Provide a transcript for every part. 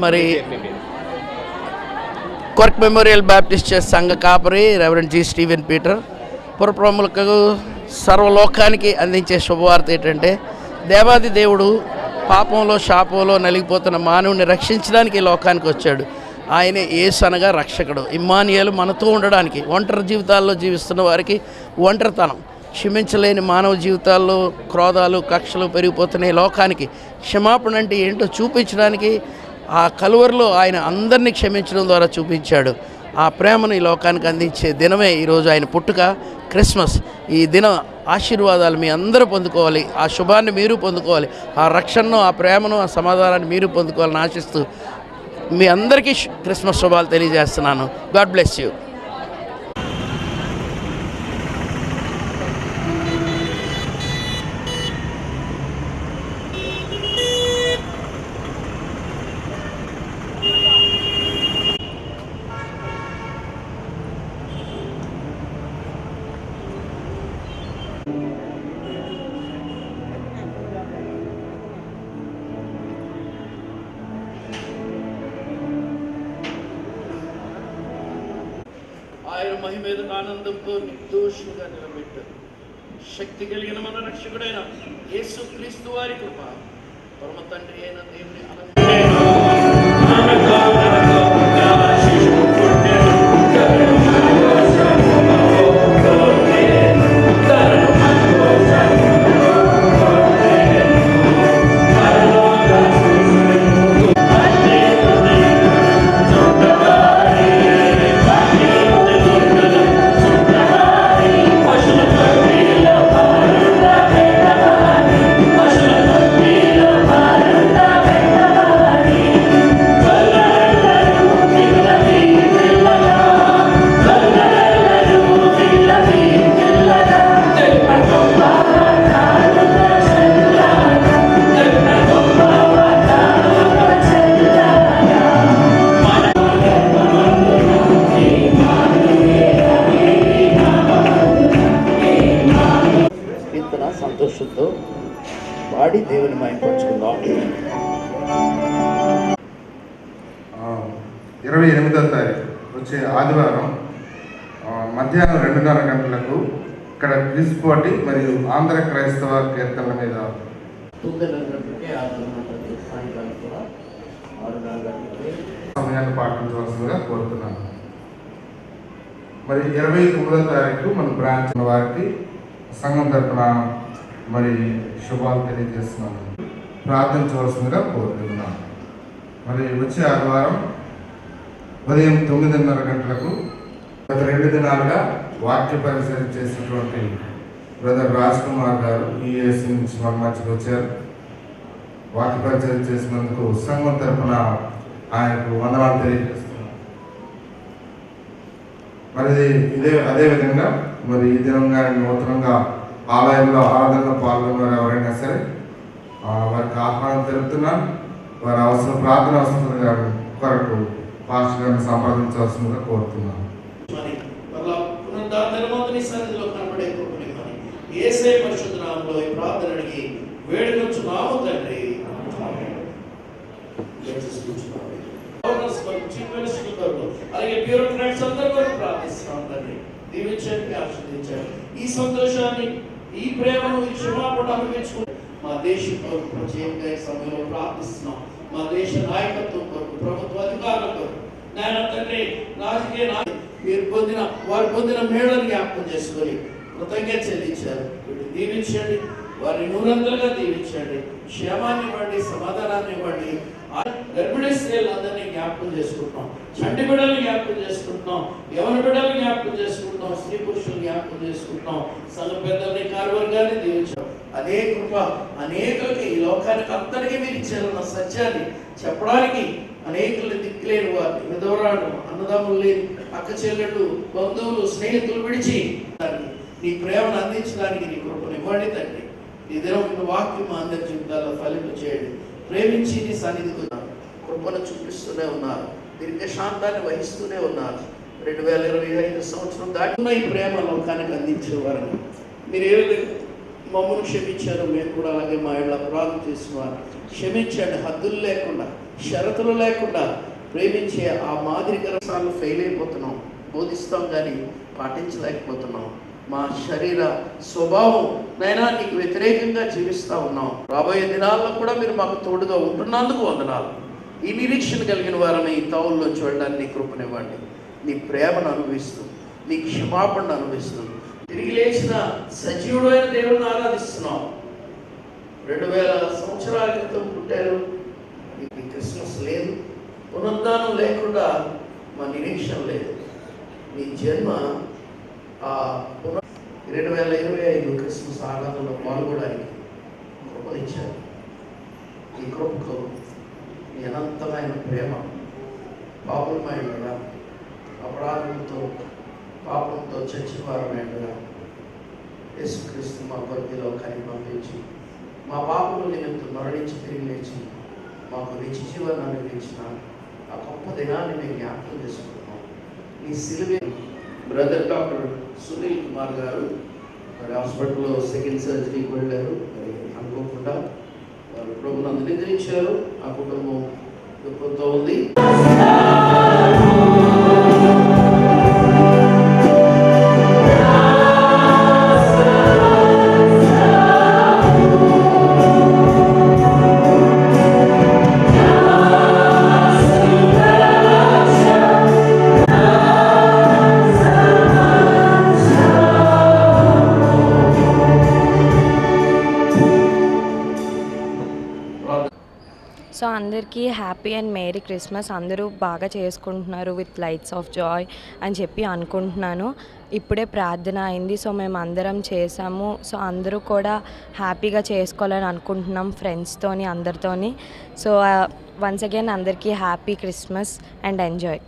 మరి కొర్క్ memorial Baptist church సంఘ కాపరి రెవరెండ్ జి స్టీవెన్ పీటర్ పురప్రముఖులకు సర్వలోకానికి అందించే శుభవార్త ఏంటంటే దేవాది దేవుడు పాపంలో శాపంలో నలిగిపోతున్న మానవుని రక్షించడానికి ఈ లోకానికి వచ్చాడు. ఆయనే యేసు అనగా రక్షకుడు. ఇమ్మానుయేలు మనతో ఉండడానికి, ఒంటరి జీవితాల్లో జీవిస్తున్న వారికి ఒంటరితనం, క్షమించలేని మానవ జీవితాల్లో క్రోధాలు కక్షలు పెరిగిపోతున్న లోకానికి క్షమాపణ అంటే ఏంటో చూపించడానికి ఆ కలువరిలో ఆయన అందరినీ క్షమించడం ద్వారా చూపించాడు. ఆ ప్రేమను ఈ లోకానికి అందించే దినమే ఈరోజు ఆయన పుట్టుక, క్రిస్మస్. ఈ దిన ఆశీర్వాదాలు మీ అందరూ పొందుకోవాలి, ఆ శుభాన్ని మీరు పొందుకోవాలి, ఆ రక్షణను, ఆ ప్రేమను, ఆ సమాధానాన్ని మీరు పొందుకోవాలని ఆశిస్తూ మీ అందరికీ క్రిస్మస్ శుభాలు తెలియజేస్తున్నాను. God bless you. ఆయన మహిమేద ఆనందంతో నిర్దోషంగా నిలబెట్టారు. శక్తి కలిగిన మన రక్షకుడైన యేసు క్రీస్తు వారి కృప, పరమ తండ్రి అయిన దేవుని సంతోషంతో పాడి దేవుని మహిమపరచుకుందాం. 28వ తారీఖు వచ్చే ఆదివారం మధ్యాహ్నం 2:30 గంటలకు ఇక్కడ క్విజ్ పోటీ మరియు ఆంధ్ర క్రైస్తవ కీర్తనల మీద సమయాన్ని పాటించవలసిందిగా కోరుతున్నాను. మరి 29వ తారీఖు మన బ్రాంచ్ వారికి సంఘం తరఫున మరి శుభాలు తెలియజేస్తున్నాను, ప్రార్థించవలసిందిగా కోరుతున్నాను. మరి వచ్చే ఆదివారం ఉదయం 9:30 గంటలకు గత 2 దినాలుగా వాక్య పరిచయం చేసినటువంటి బ్రదర్ రాజ్ కుమార్ గారు ఈఎస్సీ నుంచి మన మధ్యకి వచ్చారు. వాక్య పరిచయం చేసినందుకు సంఘం తరఫున ఆయనకు వందనాలు తెలియజేస్తున్నాను. మరి అదేవిధంగా మరి ఈ దినంగా నూతనంగా ఆలయంలో ఆరాధనలో పాల్గొన్నారు ఎవరైనా సరే వారికి ఆహ్వానం తెలుపుతున్నాను. వారి ప్రార్థన అవసరం కొరకు పాస్టర్ గారిని సంప్రదించవలసిందిగా కోరుతున్నాను. అలాగే బ్యూరోక్రాట్స్ అందరూ ప్రార్థిస్తున్నాం తండ్రి, దీవించండి, ఆశీర్వదించండి. ఈ సంతోషాన్ని, ఈ ప్రేమను, ఈ క్షమాపణ అనుభవించుకుంటూ మా దేశం కొరకు ప్రత్యేకంగా ఈ సమయంలో ప్రార్థిస్తున్నాం. మా దేశ నాయకత్వం కొరకు, ప్రభుత్వ అధికారుల కొరకు నాయన తండ్రి, రాజకీయ మీరు వారు పొందిన మేళను జ్ఞాపకం చేసుకొని కృతజ్ఞత చెల్లించారు. వీటిని దీవించండి, వారిని నూరంతలుగా దీవించండి, క్షేమాన్ని ఇవ్వండి, సమాధానాన్ని ఇవ్వండి. గర్భిణీ స్త్రీలు అందరినీ జ్ఞాపకం చేసుకుంటున్నాం, చంటి బిడ్డలు జ్ఞాపకం చేసుకుంటున్నాం, యవన బిడ్డలు జ్ఞాపకం చేసుకుంటున్నాం, స్త్రీ పురుషులు జ్ఞాపకం చేసుకుంటున్నాం, సంఘ పెద్దల్ని, కార్యవర్గాన్ని దీవించాం. అదే కృప అనేకులకి, ఈ లోకానికి అందరికీ మీరు ఇచ్చారన్న సత్యాన్ని చెప్పడానికి అనేకులు దిక్కులేని వారిని, విధవరాలు, అన్నదమ్ములు లేని అక్క చెల్లెళ్ళు, బంధువులు, స్నేహితులు విడిచి నీ ప్రేమను అందించడానికి నీ కృపను ఇవ్వండి తండ్రి. ఈ దినం వాక్యం మా అందరి జీవితాల్లో ఫలింప చేయండి. ప్రేమించి నీ సన్నిధికి కృపను చూపిస్తూనే ఉన్నారు, దీర్ఘశాంతాన్ని వహిస్తూనే ఉన్నారు. 2025 సంవత్సరం దాటిన ఈ ప్రేమ లోకానికి అందించేవారని మీరు ఏ విధంగా మమ్మల్ని క్షమించారు, మేము కూడా అలాగే మా ఇళ్ళ అపరాధం చేసిన వారు క్షమించండి. హద్దులు లేకుండా, షరతులు లేకుండా ప్రేమించే ఆ మాదిరికరసాలు ఫెయిల్ అయిపోతున్నాం. బోధిస్తాం కానీ పాటించలేకపోతున్నాం. మా శరీర స్వభావం నైనా నీకు వ్యతిరేకంగా జీవిస్తూ ఉన్నాం. రాబోయే దినాల్లో కూడా మీరు మాకు తోడుగా ఉంటున్నందుకు వందనాలు. ఈ నిరీక్షణ కలిగిన వారిని ఈ తావుల్లో చూడడానికి నీ కృపనివ్వండి. నీ ప్రేమను అనుభవిస్తూ, నీ క్షమాపణను అనుభవిస్తూ తిరిగి లేచిన సజీవుడైన దేవుడిని ఆరాధిస్తున్నాం. 2000 సంవత్సరాల క్రితం పుట్టారు. ఈ క్రిస్మస్ లేదు, పునరుద్ధానం లేకుండా మా నిరీక్షణ లేదు. నీ జన్మ 2025 క్రిస్మస్ ఆరాధనలో పాల్గొనడానికి కృపనిచ్చారు. ఈ కృపకు నీ అనంతమైన ప్రేమ, పాపమైనగా అపరాధంతో పాపంతో చచ్చివారమైనగా యేసుక్రీస్తు మా కొరతలో కని పంపించి మా పాపముల నిమిత్తం మరణించి తిరిగి లేచి మాకు నిత్య జీవనాన్ని ఇచ్చిన ఆ గొప్ప దినాన్ని మేము జ్ఞాపకం చేసుకుంటున్నాం. ఈ సిలువే బ్రదర్ డాక్టర్ సునీల్ కుమార్ గారు మరి హాస్పిటల్లో సెకండ్ సర్జరీకి వెళ్ళారు. మరి అనుకోకుండా వారు ప్రభునందు నిద్రించారు. ఆ కుటుంబం దుఃఖంతో ఉంది. సో అందరికీ హ్యాపీ అండ్ మేరీ క్రిస్మస్. అందరూ బాగా చేసుకుంటున్నారు విత్ లైట్స్ ఆఫ్ జాయ్ అని చెప్పి అనుకుంటున్నాను. ఇప్పుడే ప్రార్థన అయింది, సో మేము అందరం చేసాము. సో అందరూ కూడా హ్యాపీగా చేసుకోవాలని అనుకుంటున్నాం ఫ్రెండ్స్తోని, అందరితోని. సో వన్స్ అగైన్ అందరికీ happy Christmas and enjoy.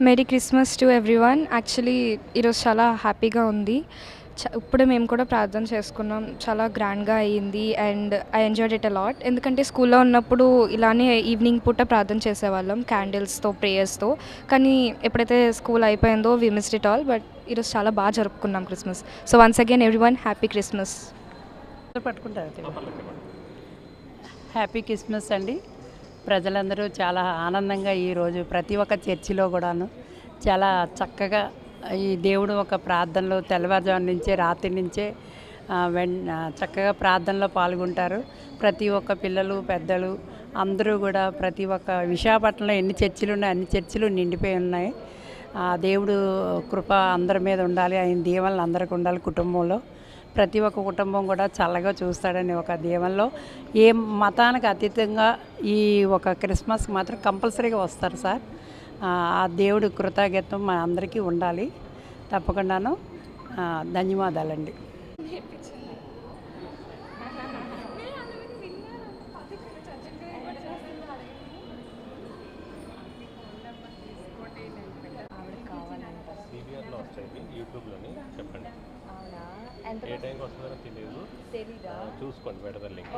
Merry Christmas to everyone. Actually ఈరోజు చాలా హ్యాపీగా ఉంది. ఇప్పుడే మేము కూడా ప్రార్థన చేసుకున్నాం, చాలా గ్రాండ్గా అయ్యింది and I enjoyed it a lot. ఎందుకంటే స్కూల్లో ఉన్నప్పుడు ఇలానే ఈవినింగ్ పూట ప్రార్థన చేసేవాళ్ళం క్యాండిల్స్తో, ప్రేయర్స్తో. కానీ ఎప్పుడైతే స్కూల్ అయిపోయిందో we missed it all. But ఈరోజు చాలా బాగా జరుపుకున్నాం Christmas. So once again everyone happy Christmas. Happy Christmas అండి. ప్రజలందరూ చాలా ఆనందంగా ఈరోజు ప్రతి ఒక్క చర్చిలో కూడాను చాలా చక్కగా ఈ దేవుడు ఒక ప్రార్థనలో తెల్లవారుజాము నుంచే, రాత్రి నుంచే చక్కగా ప్రార్థనలో పాల్గొంటారు. ప్రతి ఒక్క పిల్లలు, పెద్దలు అందరూ కూడా ప్రతి ఒక్క విశాఖపట్నంలో ఎన్ని చర్చిలు ఉన్నాయి అన్ని చర్చిలు నిండిపోయి ఉన్నాయి. దేవుడు కృప అందరి మీద ఉండాలి, ఆయన దీవెనలు అందరికీ ఉండాలి. కుటుంబంలో ప్రతి ఒక్క కుటుంబం కూడా చల్లగా చూస్తాడని ఒక దీవెనలో ఏ మతానికి అతీతంగా ఈ ఒక క్రిస్మస్ మాత్రం కంపల్సరీగా వస్తారు సార్. ఆ దేవుడి కృతజ్ఞత మా అందరికీ ఉండాలి. తప్పకుండాను ధన్యవాదాలండి. యూట్యూబ్లోని చెప్పండి. ఏ టైంకి వస్తుందో తెలియదు, చూసుకోండి. పెడతారు లింక్.